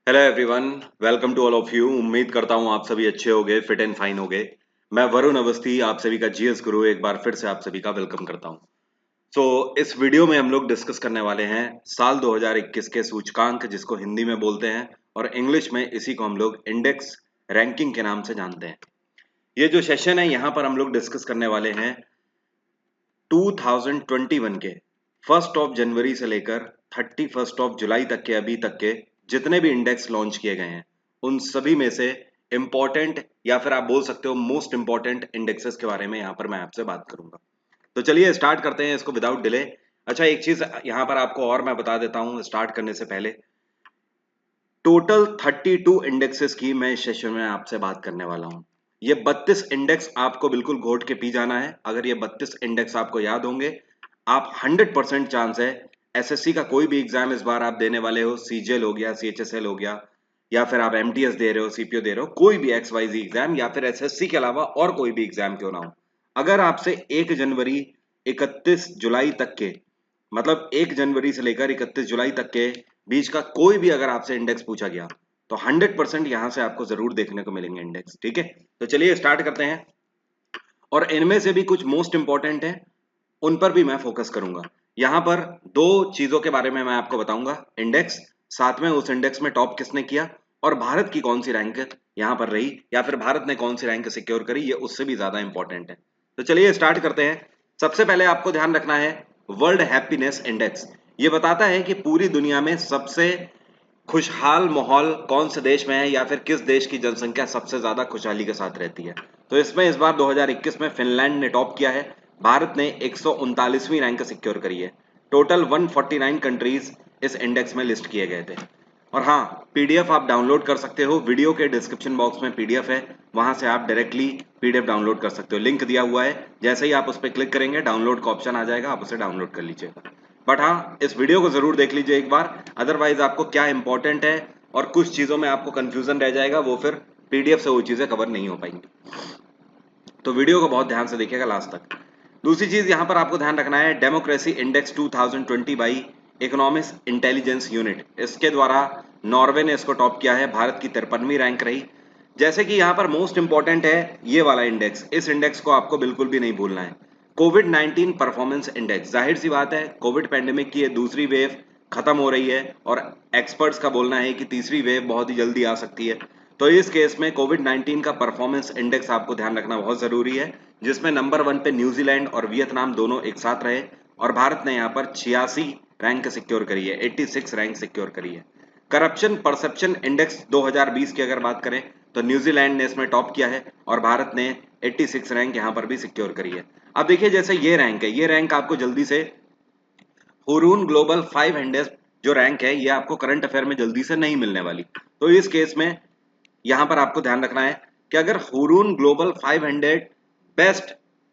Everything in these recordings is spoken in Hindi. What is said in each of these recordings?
Hello everyone, welcome to all of you. उम्मीद करता हूँ आप सभी अच्छे होंगे, फिट एंड फाइन होंगे। मैं वरुण अवस्थी आप सभी का जीएस गुरु एक बार फिर से आप सभी का वेलकम करता हूँ। इस वीडियो में हम लोग डिस्कस करने वाले हैं साल 2021 के सूचकांक, जिसको हिंदी में बोलते हैं और इंग्लिश में इसी को हम लोग इंडेक्स रैंकिंग के नाम से जानते हैं। ये जो सेशन है यहाँ पर हम लोग डिस्कस करने वाले हैं 2021 के 1 जनवरी से लेकर 31 जुलाई तक के अभी तक के जितने भी इंडेक्स लॉन्च किए गए हैं उन सभी में से इंपॉर्टेंट या फिर आप बोल सकते हो मोस्ट इंपॉर्टेंट इंडेक्सेस के बारे में यहाँ पर मैं आपसे बात करूंगा। तो चलिए स्टार्ट करते हैं इसको विदाउट डिले। अच्छा, एक चीज यहाँ पर आपको और मैं बता देता हूँ स्टार्ट करने से पहले। टोटल 32 इंडेक्सेस की मैं इस सेशन में आपसे बात करने वाला हूँ। ये 32 इंडेक्स आपको बिल्कुल घोट के पी जाना है। अगर ये 32 इंडेक्स आपको याद होंगे, आप 100% चांस है एसएससी का कोई भी एग्जाम इस बार आप देने वाले हो, सीजीएल हो गया, सीएचएसएल हो गया, या फिर आप एमटीएस दे रहे हो, सीपीओ दे रहे हो, कोई भी एक्सवाईजी एग्जाम या फिर एसएससी के अलावा और कोई भी एग्जाम क्यों ना हो, अगर आपसे 1 जनवरी 31 जुलाई तक के, मतलब 1 जनवरी से लेकर 31 जुलाई तक के बीच का कोई भी अगर आपसे इंडेक्स पूछा गया तो 100% यहां से आपको जरूर देखने को मिलेंगे इंडेक्स। ठीक है, तो चलिए स्टार्ट करते हैं। और इनमें से भी कुछ मोस्ट इंपॉर्टेंट है, उन पर भी मैं फोकस करूंगा। यहां पर दो चीजों के बारे में मैं आपको बताऊंगा, इंडेक्स, साथ में उस इंडेक्स में टॉप किसने किया और भारत की कौन सी रैंक यहां पर रही या फिर भारत ने कौन सी रैंक सिक्योर करी, ये उससे भी ज्यादा इंपॉर्टेंट है। तो चलिए स्टार्ट करते हैं। सबसे पहले आपको ध्यान रखना है वर्ल्ड हैप्पीनेस इंडेक्स। ये बताता है कि पूरी दुनिया में सबसे खुशहाल माहौल कौन से देश में है या फिर किस देश की जनसंख्या सबसे ज्यादा खुशहाली के साथ रहती है। तो इसमें इस बार 2021 में फिनलैंड ने टॉप किया है। भारत ने 139वीं रैंक सिक्योर करी है। टोटल 149 कंट्रीज इस इंडेक्स में लिस्ट किए गए थे। और हाँ, पीडीएफ आप डाउनलोड कर सकते हो, वीडियो के डिस्क्रिप्शन बॉक्स में पीडीएफ है, वहां से आप डायरेक्टली पीडीएफ डाउनलोड कर सकते हो। लिंक दिया हुआ है, जैसे ही आप उस पर क्लिक करेंगे डाउनलोड का ऑप्शन आ जाएगा, आप उसे डाउनलोड कर लीजिएगा। बट हाँ, इस वीडियो को जरूर देख लीजिए एक बार, अदरवाइज आपको क्या इंपॉर्टेंट है और कुछ चीजों में आपको कंफ्यूजन रह जाएगा, वो फिर पीडीएफ से वो चीजें कवर नहीं हो पाएंगी। तो वीडियो को बहुत ध्यान से देखिएगा लास्ट तक। दूसरी चीज यहां पर आपको ध्यान रखना है, democracy index 2020 by economics intelligence unit, इसके द्वारा नॉर्वे ने इसको टॉप किया है। भारत की 53वीं रैंक रही। जैसे कि यहाँ पर मोस्ट इंपॉर्टेंट है ये वाला इंडेक्स, इस इंडेक्स को आपको बिल्कुल भी नहीं भूलना है, कोविड 19 परफॉर्मेंस इंडेक्स। जाहिर सी बात है, कोविड पैंडेमिक की ये दूसरी वेव खत्म हो रही है और एक्सपर्ट्स का बोलना है कि तीसरी वेव बहुत ही जल्दी आ सकती है। तो इस केस में कोविड 19 का परफॉर्मेंस इंडेक्स आपको ध्यान रखना बहुत जरूरी है, जिसमें नंबर 1 पे न्यूजीलैंड और वियतनाम दोनों एक साथ रहे और भारत ने यहाँ पर 86 रैंक सिक्योर करी है, 86 रैंक सिक्योर करी है। करप्शन परसेप्शन इंडेक्स 2020 की अगर बात करें तो न्यूजीलैंड ने इसमें टॉप किया है और भारत ने 86 रैंक यहाँ पर भी सिक्योर करी है। अब देखिए, जैसे ये रैंक है, ये रैंक आपको जल्दी से हुरून ग्लोबल 500 जो रैंक है, ये आपको करंट अफेयर में जल्दी से नहीं मिलने वाली। तो इस केस में यहां पर आपको ध्यान रखना है कि अगर हुरून ग्लोबल 500 बेस्ट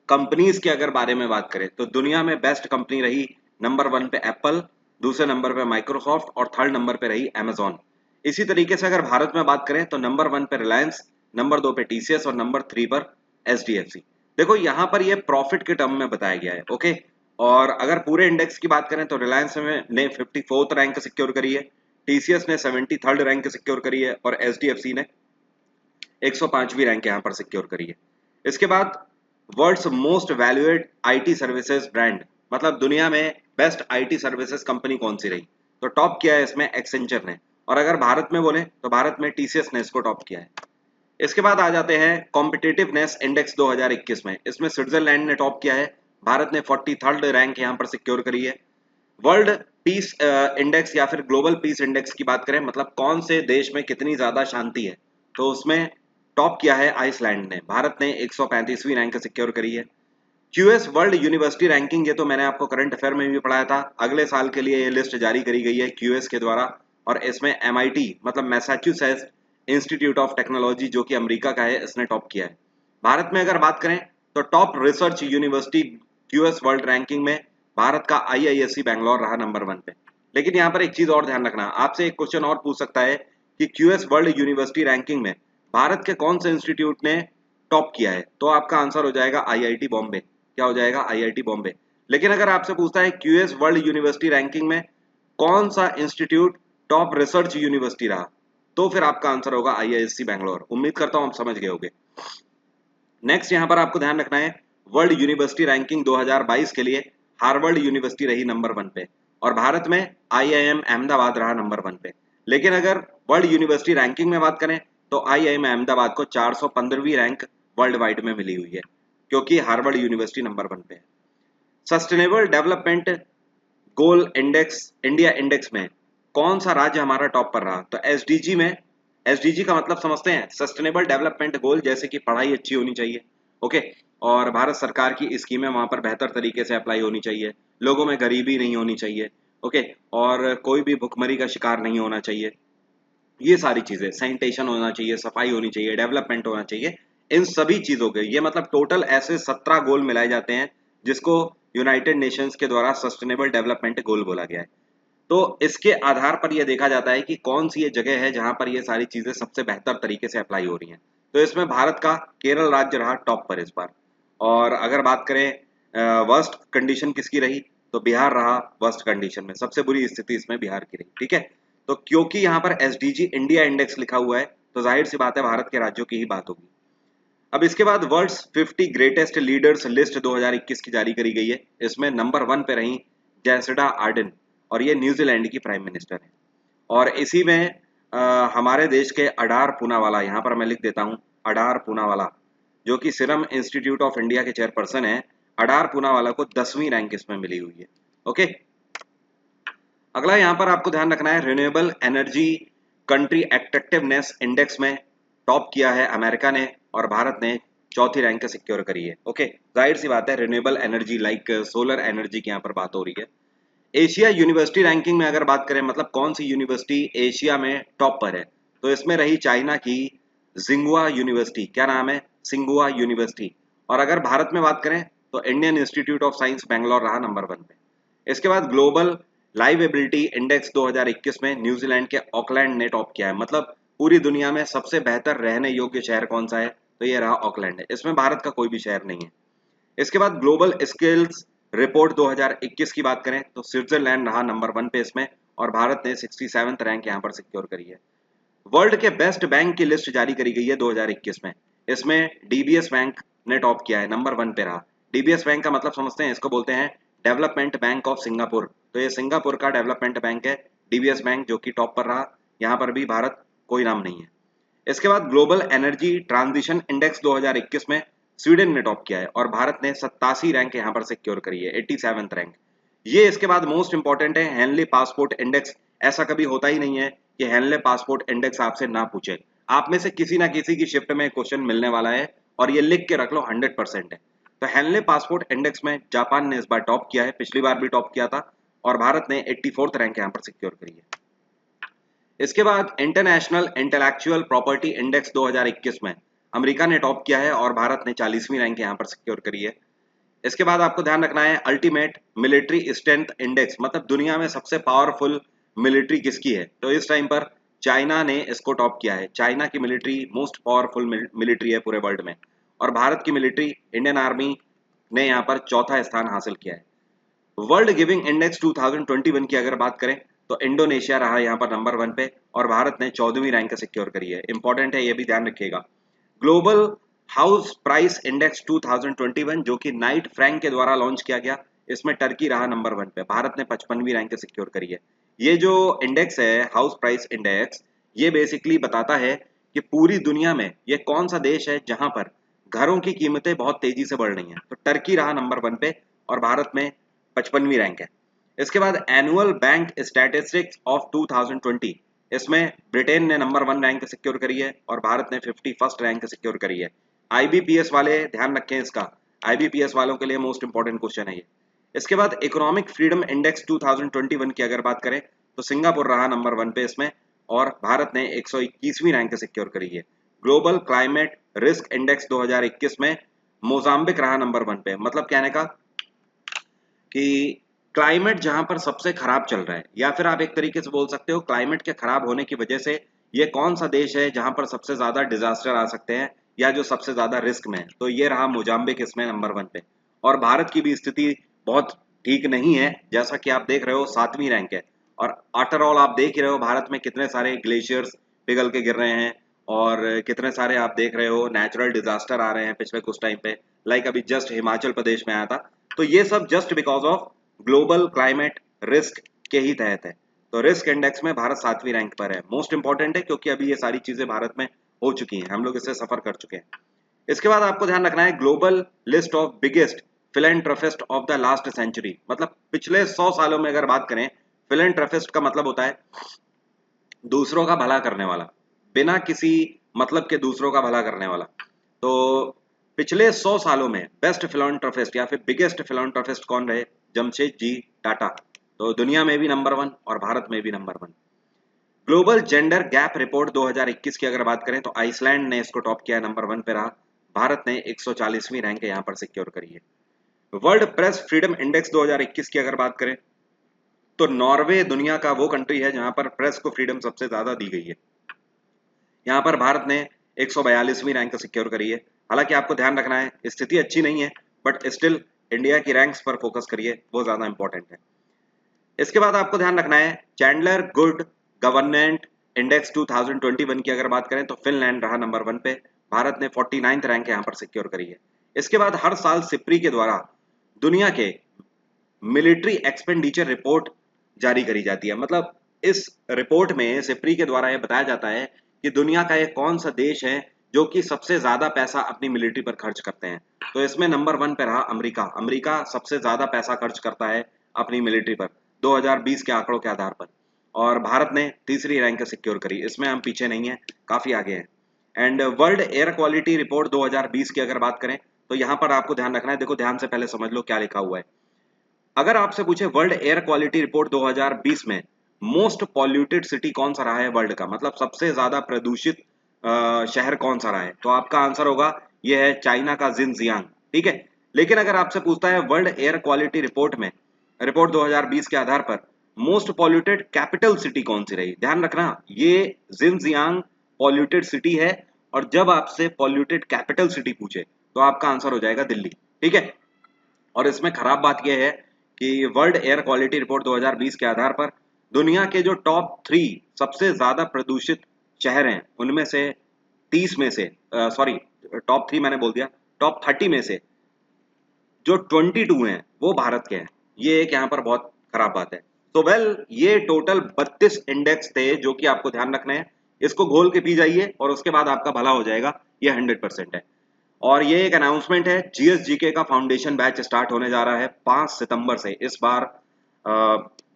कंपनीज के अगर बारे में बात करें तो दुनिया में बेस्ट कंपनी रही नंबर 1 पे एप्पल, दूसरे नंबर पे माइक्रोसॉफ्ट और थर्ड नंबर पे रही अमेजॉन। इसी तरीके से अगर भारत में बात करें तो नंबर 1 पे रिलायंस, नंबर 2 पे टीसीएस और नंबर 3 पर एचडीएफसी। देखो यहाँ पर ये प्रॉफिट के टर्म में बताया गया है, ओके। और अगर पूरे इंडेक्स की बात करें तो रिलायंस ने 54th रैंक सिक्योर करी है, टीसीएस ने 73rd रैंक सिक्योर करी है और एचडीएफसी ने 105वीं रैंक यहां पर सिक्योर करी है। इसके बाद world's most valued IT services brand, मतलब दुनिया में बेस्ट आईटी सर्विसेज कंपनी कौन सी रही, तो टॉप किया है इसमें एक्सेंचर ने। और अगर भारत में बोले तो भारत में टीसीएस ने इसको टॉप किया है। इसके बाद आ जाते हैं कॉम्पिटिटिवनेस इंडेक्स 2021 में, इसमें स्विट्जरलैंड ने टॉप किया है, भारत ने 43rd रैंक यहां पर सिक्योर करी है। वर्ल्ड पीस इंडेक्स या फिर ग्लोबल पीस इंडेक्स की बात करें, मतलब कौन से देश में कितनी ज्यादा शांति है, तो उसमें टॉप किया है आइसलैंड ने, भारत ने 135वीं रैंक सिक्योर करी है। क्यूएस वर्ल्ड यूनिवर्सिटी रैंकिंग, ये तो मैंने आपको करंट अफेयर में भी पढ़ाया था, अगले साल के लिए ये लिस्ट जारी करी गई है क्यूएस के द्वारा और इसमें एमआईटी मतलब मैसाचुसेट्स इंस्टीट्यूट ऑफ टेक्नोलॉजी जो कि अमेरिका का है, इसने टॉप किया है। भारत में अगर बात करें तो top research university QS world ranking में भारत का आईआईएससी बैंगलोर रहा नंबर 1 पे। लेकिन यहाँ पर एक चीज और ध्यान रखना, आपसे एक क्वेश्चन और पूछ सकता है कि क्यूएस वर्ल्ड यूनिवर्सिटी रैंकिंग में भारत के कौन से इंस्टीट्यूट ने टॉप किया है, तो आपका आंसर हो जाएगा आईआईटी बॉम्बे। क्या हो जाएगा? आईआईटी बॉम्बे। लेकिन अगर आपसे पूछता है क्यूएस वर्ल्ड यूनिवर्सिटी रैंकिंग में कौन सा इंस्टीट्यूट टॉप रिसर्च यूनिवर्सिटी रहा, तो फिर आपका आंसर होगा IISc बैंगलोर। उम्मीद करता हूं आप समझ गए होंगे। नेक्स्ट यहां पर आपको ध्यान रखना है, वर्ल्ड यूनिवर्सिटी रैंकिंग 2022 के लिए हार्वर्ड यूनिवर्सिटी रही नंबर 1 पे और भारत में IIM अहमदाबाद रहा नंबर 1 पे। लेकिन अगर वर्ल्ड यूनिवर्सिटी रैंकिंग में बात करें तो IIM अहमदाबाद को 415वीं रैंक वर्ल्ड वाइड में मिली हुई है, क्योंकि हार्वर्ड यूनिवर्सिटी नंबर 1 पे है। Sustainable development goal index, India index में कौन सा राज्य हमारा टॉप पर रहा? तो एसडीजी में, एसडीजी का मतलब समझते हैं, सस्टेनेबल डेवलपमेंट गोल, जैसे कि पढ़ाई अच्छी होनी चाहिए, ओके, और भारत सरकार की स्कीमें वहां पर बेहतर तरीके से अप्लाई होनी चाहिए, लोगों में गरीबी नहीं होनी चाहिए, ओके, और कोई भी भुखमरी का शिकार नहीं होना चाहिए, ये सारी चीजें, सैनिटेशन होना चाहिए, सफाई होनी चाहिए, डेवलपमेंट होना चाहिए, इन सभी चीजों के ये मतलब टोटल ऐसे 17 गोल मिलाए जाते हैं जिसको यूनाइटेड नेशंस के द्वारा सस्टेनेबल डेवलपमेंट गोल बोला गया है। तो इसके आधार पर यह देखा जाता है कि कौन सी ये जगह है जहां पर ये सारी चीजें सबसे बेहतर तरीके से अप्लाई हो रही हैं। तो इसमें भारत का केरल राज्य रहा टॉप पर इस बार। और अगर बात करें वर्स्ट कंडीशन किसकी रही, तो बिहार रहा वर्स्ट कंडीशन में, सबसे बुरी स्थिति इसमें बिहार की रही, ठीक है। तो क्योंकि यहाँ पर एसडीजी इंडिया इंडेक्स लिखा हुआ है तो जाहिर सी बात है भारत के राज्यों की ही बात होगी। अब इसके बाद वर्ल्ड्स 50 ग्रेटेस्ट लीडर्स लिस्ट 2021 की जारी करी गई है। इसमें नंबर 1 पे रही जैसिडा आर्डन और ये न्यूजीलैंड की प्राइम मिनिस्टर है। और इसी में हमारे देश के अडार पूनावाला, यहाँ पर मैं लिख देता हूँ अडार पूनावाला, जो कि सीरम इंस्टीट्यूट ऑफ इंडिया के चेयरपर्सन है, अडार पूनावाला को 10वीं रैंक इसमें मिली हुई है, ओके। अगला यहाँ पर आपको ध्यान रखना है, renewable energy country attractiveness index में टॉप किया है अमेरिका ने और भारत ने चौथी रैंक सिक्योर करी है, ओके। जाहिर सी बात है renewable energy like solar energy की यहाँ पर बात हो रही है। एशिया यूनिवर्सिटी रैंकिंग में अगर बात करें, मतलब कौन सी यूनिवर्सिटी एशिया में टॉप पर है, तो इसमें रही चाइना की जिंगुआ यूनिवर्सिटी, क्या नाम है, सिंगुआ यूनिवर्सिटी। और अगर भारत में बात करें तो Indian institute of science Bangalore रहा नंबर 1 पे। इसके बाद ग्लोबल लाइवेबिलिटी इंडेक्स 2021 में न्यूजीलैंड के ऑकलैंड ने टॉप किया है, मतलब पूरी दुनिया में सबसे बेहतर रहने योग्य शहर कौन सा है, तो ये रहा ऑकलैंड है, इसमें भारत का कोई भी शहर नहीं है। इसके बाद ग्लोबल स्किल्स रिपोर्ट 2021 की बात करें तो स्विट्जरलैंड रहा नंबर 1 पे इसमें और भारत ने 67th रैंक यहाँ पर सिक्योर करी है। वर्ल्ड के बेस्ट बैंक की लिस्ट जारी करी गई है 2021 में, इसमें डीबीएस बैंक ने टॉप किया है, नंबर 1 पे रहा। डीबीएस बैंक का मतलब समझते हैं, इसको बोलते हैं डेवलपमेंट बैंक ऑफ सिंगापुर, तो ये सिंगापुर का डेवलपमेंट बैंक है डीबीएस बैंक, जो कि टॉप पर रहा। यहाँ पर भी भारत कोई नाम नहीं है। इसके बाद ग्लोबल एनर्जी ट्रांजिशन इंडेक्स 2021 में स्वीडन ने टॉप किया है और भारत ने 87 रैंक यहाँ पर सिक्योर करी है, 87th रैंक। ये इसके बाद मोस्ट इंपॉर्टेंट है हेनले पासपोर्ट इंडेक्स। ऐसा कभी होता ही नहीं है कि हेनले पासपोर्ट इंडेक्स आपसे ना पूछे, आप में से किसी ना किसी की शिफ्ट में क्वेश्चन मिलने वाला है और ये लिख के रख लो 100% है। तो हेनले पासपोर्ट इंडेक्स में जापान ने इस बार टॉप किया है, पिछली बार भी टॉप किया था और भारत ने 84th रैंक यहाँ पर सिक्योर करी है। इसके बाद इंटरनेशनल इंटेलेक्चुअल प्रॉपर्टी इंडेक्स 2021 में अमेरिका ने टॉप किया है और भारत ने 40वीं रैंक यहाँ पर सिक्योर करी है। इसके बाद आपको ध्यान रखना है अल्टीमेट मिलिट्री स्ट्रेंथ इंडेक्स, मतलब दुनिया में सबसे पावरफुल मिलिट्री किसकी है, तो इस टाइम पर चाइना ने इसको टॉप किया है। चाइना की मिलिट्री मोस्ट पावरफुल मिलिट्री है पूरे वर्ल्ड में और भारत की मिलिट्री इंडियन आर्मी ने यहाँ पर चौथा स्थान हासिल किया है। वर्ल्ड गिविंग इंडेक्स 2021 की अगर बात करें तो इंडोनेशिया रहा यहाँ पर नंबर 1 पे और भारत ने 14वीं रैंक सिक्योर करी है, इंपॉर्टेंट है, ये भी ध्यान रखिएगा। ग्लोबल हाउस प्राइस इंडेक्स 2021 जो कि नाइट फ्रैंक के द्वारा लॉन्च किया गया, इसमें टर्की रहा नंबर 1 पे, भारत ने 55वीं रैंक सिक्योर करी है। ये जो इंडेक्स है हाउस प्राइस इंडेक्स, ये बेसिकली बताता है कि पूरी दुनिया में ये कौन सा देश है जहां पर घरों की कीमतें बहुत तेजी से बढ़ रही हैं, तो टर्की रहा नंबर 1 पे और भारत में 55वीं रैंक है। इसके बाद एनुअल बैंक स्टैटिस्टिक्स ऑफ 2020, इसमें ब्रिटेन ने नंबर 1 रैंक सिक्योर करी है और भारत ने 51st रैंक सिक्योर करी है। आईबीपीएस वाले ध्यान रखें इसका, आईबीपीएस वालों के लिए मोस्ट इंपॉर्टेंट क्वेश्चन है ये। इसके बाद इकोनॉमिक फ्रीडम इंडेक्स 2021 की अगर बात करें तो सिंगापुर रहा नंबर 1 पे इसमें और भारत ने 121वीं रैंक सिक्योर करी है। ग्लोबल क्लाइमेट रिस्क इंडेक्स 2021 में मोजाम्बिक रहा नंबर 1 पे, मतलब कहने का कि क्लाइमेट जहां पर सबसे खराब चल रहा है, या फिर आप एक तरीके से बोल सकते हो क्लाइमेट के खराब होने की वजह से ये कौन सा देश है जहां पर सबसे ज्यादा डिजास्टर आ सकते हैं या जो सबसे ज्यादा रिस्क में है, तो ये रहा मोजाम्बिक इसमें नंबर 1 पे। और भारत की भी स्थिति बहुत ठीक नहीं है, जैसा कि आप देख रहे हो 7वीं रैंक है और आफ्टर ऑल आप देख ही रहे हो भारत में कितने सारे ग्लेशियर्स पिघल के गिर रहे हैं, और कितने सारे आप देख रहे हो नेचुरल डिजास्टर आ रहे हैं पिछले कुछ टाइम पे, लाइक अभी जस्ट हिमाचल प्रदेश में आया था। तो ये सब just because of global climate risk के ही तहत है। तो रिस्क इंडेक्स में भारत 7वीं रैंक पर है। मोस्ट इंपॉर्टेंट है क्योंकि अभी ये सारी चीजें भारत में हो चुकी हैं, हम लोग इससे सफर कर चुके हैं। इसके बाद आपको ध्यान रखना है global list of biggest philanthropist of the last century, मतलब पिछले 100 सालों में अगर बात करें, फिलेंट्रोफिस्ट का मतलब होता है दूसरों का भला करने वाला, बिना किसी मतलब के दूसरों का भला करने वाला। तो पिछले 100 सालों में बेस्ट फिलॉन्ट्रोफिस्ट या फिर बिगेस्ट फिलॉन्ट्रोफिस्ट कौन रहे? जमशेदजी टाटा। तो दुनिया में भी नंबर 1 और भारत में भी number 1। Global gender gap report 2021 की अगर बात करें तो आइसलैंड ने इसको टॉप किया, नंबर 1 पे रहा। भारत ने 140वीं रैंक यहाँ पर सिक्योर करी है। वर्ल्ड प्रेस फ्रीडम इंडेक्स 2021 की अगर बात करें तो नॉर्वे दुनिया का वो कंट्री है जहां पर प्रेस को फ्रीडम सबसे ज्यादा दी गई है। यहाँ पर भारत ने 142वीं रैंक सिक्योर करी है। हालांकि आपको ध्यान रखना है स्थिति अच्छी नहीं है, बट स्टिल इंडिया की रैंक्स पर फोकस करिए, वो ज्यादा इंपॉर्टेंट है। इसके बाद आपको ध्यान रखना है चैंडलर गुड गवर्नेंट इंडेक्स 2021 की अगर बात करें तो फिनलैंड रहा नंबर 1 पे। भारत ने 49th रैंक यहाँ पर सिक्योर करी है। इसके बाद हर साल सिप्री के द्वारा दुनिया के मिलिट्री एक्सपेंडिचर रिपोर्ट जारी करी जाती है। मतलब इस रिपोर्ट में सिप्री के द्वारा यह बताया जाता है कि दुनिया का एक कौन सा देश है जो कि सबसे ज्यादा पैसा अपनी मिलिट्री पर खर्च करते हैं। तो इसमें नंबर 1 पे रहा अमेरिका। अमेरिका सबसे ज्यादा पैसा खर्च करता है अपनी मिलिट्री पर 2020 के आंकड़ों के आधार पर, और भारत ने तीसरी रैंक सिक्योर करी। इसमें हम पीछे नहीं है, काफी आगे हैं। And world air quality report 2020 की अगर बात करें तो यहाँ पर आपको ध्यान रखना है, देखो ध्यान से पहले समझ लो क्या लिखा हुआ है। अगर आपसे पूछे वर्ल्ड एयर क्वालिटी रिपोर्ट 2020 में मोस्ट पॉल्यूटेड सिटी कौन सा रहा है वर्ल्ड का, मतलब सबसे ज्यादा प्रदूषित शहर कौन सा रहा है, तो आपका आंसर होगा यह है चाइना का जिनजियांग। ठीक है। लेकिन अगर आपसे पूछता है वर्ल्ड एयर क्वालिटी रिपोर्ट 2020 के आधार पर मोस्ट पॉल्यूटेड कैपिटल सिटी कौन सी रही, ध्यान रखना ये जिनजियांग पॉल्यूटेड सिटी है, और जब आपसे पॉल्यूटेड कैपिटल सिटी पूछे तो आपका आंसर हो जाएगा दिल्ली। ठीक है। और इसमें खराब बात यह है कि वर्ल्ड एयर क्वालिटी रिपोर्ट 2020 के आधार पर दुनिया के जो टॉप 3 सबसे ज्यादा प्रदूषित शहर हैं उनमें से 30 में से सॉरी टॉप 3 मैंने बोल दिया, टॉप 30 में से जो 22 हैं वो भारत के हैं। ये एक यहाँ पर बहुत खराब बात है। तो ये टोटल 32 इंडेक्स थे जो कि आपको ध्यान रखने हैं। इसको घोल के पी जाइए और उसके बाद आपका भला हो जाएगा, ये 100% है। और ये एक अनाउंसमेंट है, जीएसजीके का फाउंडेशन बैच स्टार्ट होने जा रहा है 5 सितंबर से। इस बार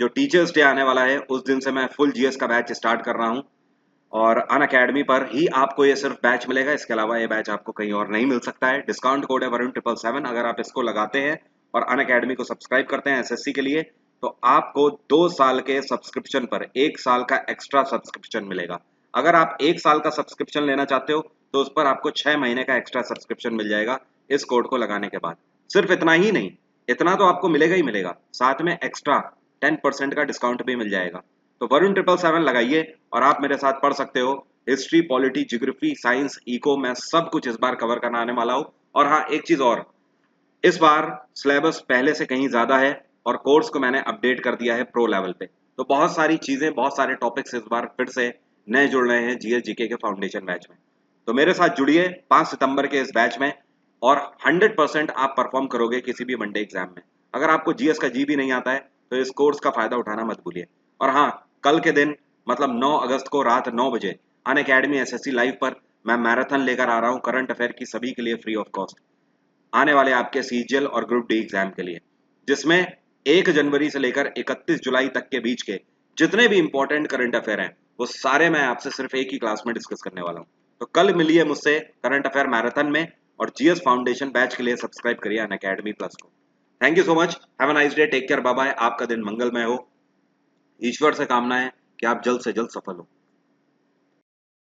जो टीचर्स डे आने वाला है उस दिन से मैं फुल जीएस का बैच स्टार्ट कर रहा हूँ, और अन अकेडमी पर ही आपको ये सिर्फ बैच मिलेगा। इसके अलावा ये बैच आपको कहीं और नहीं मिल सकता है। डिस्काउंट कोड है वरुण 777। अगर आप इसको लगाते हैं और अन अकेडमी को सब्सक्राइब करते हैं एसएससी के लिए, तो आपको 2 साल के सब्सक्रिप्शन पर 1 साल का एक्स्ट्रा सब्सक्रिप्शन मिलेगा। अगर आप 1 साल का सब्सक्रिप्शन लेना चाहते हो तो उस पर आपको 6 महीने का एक्स्ट्रा सब्सक्रिप्शन मिल जाएगा इस कोड को लगाने के बाद। सिर्फ इतना ही नहीं, इतना तो आपको मिलेगा ही मिलेगा, साथ में एक्स्ट्रा 10% का डिस्काउंट भी मिल जाएगा। तो वरुण 777 लगाइए और आप मेरे साथ पढ़ सकते हो। History, polity, geography, science, eco, मैं सब कुछ इस बार कवर करना आने वाला हूँ। और हाँ, एक चीज और, इस बार सिलेबस पहले से कहीं ज्यादा है और कोर्स को मैंने अपडेट कर दिया है प्रो लेवल पे। तो बहुत सारी चीजें, बहुत सारे टॉपिक्स इस बार फिर से नए जुड़ रहे हैं जीएस जीके के फाउंडेशन बैच में। तो मेरे साथ जुड़िए 5 सितंबर के इस बैच में, और 100% आप परफॉर्म करोगे किसी भी वनडे एग्जाम में। अगर आपको जीएस का जी भी नहीं आता है तो इस कोर्स का फायदा उठाना मत भूलिए। और हाँ, कल के दिन मतलब 9 अगस्त को रात 9 बजे अन अकेडमी एसएससी लाइव पर मैं मैराथन लेकर आ रहा हूँ करंट अफेयर की, सभी के लिए फ्री ऑफ कॉस्ट, आने वाले आपके सीजीएल और ग्रुप डी एग्जाम के लिए, जिसमें 1 जनवरी से लेकर 31 जुलाई तक के बीच के जितने भी इंपॉर्टेंट करंट अफेयर हैं वो सारे मैं आपसे सिर्फ एक ही क्लास में डिस्कस करने वाला हूँ। तो कल मिलिए मुझसे करंट अफेयर मैराथन में, और जीएस फाउंडेशन बैच के लिए सब्सक्राइब करिए अन अकेडमी प्लस को। Thank you so much, have a nice day, take care, bye bye. आपका दिन मंगलमय हो। ईश्वर से कामना है कि आप जल्द से जल्द सफल हो।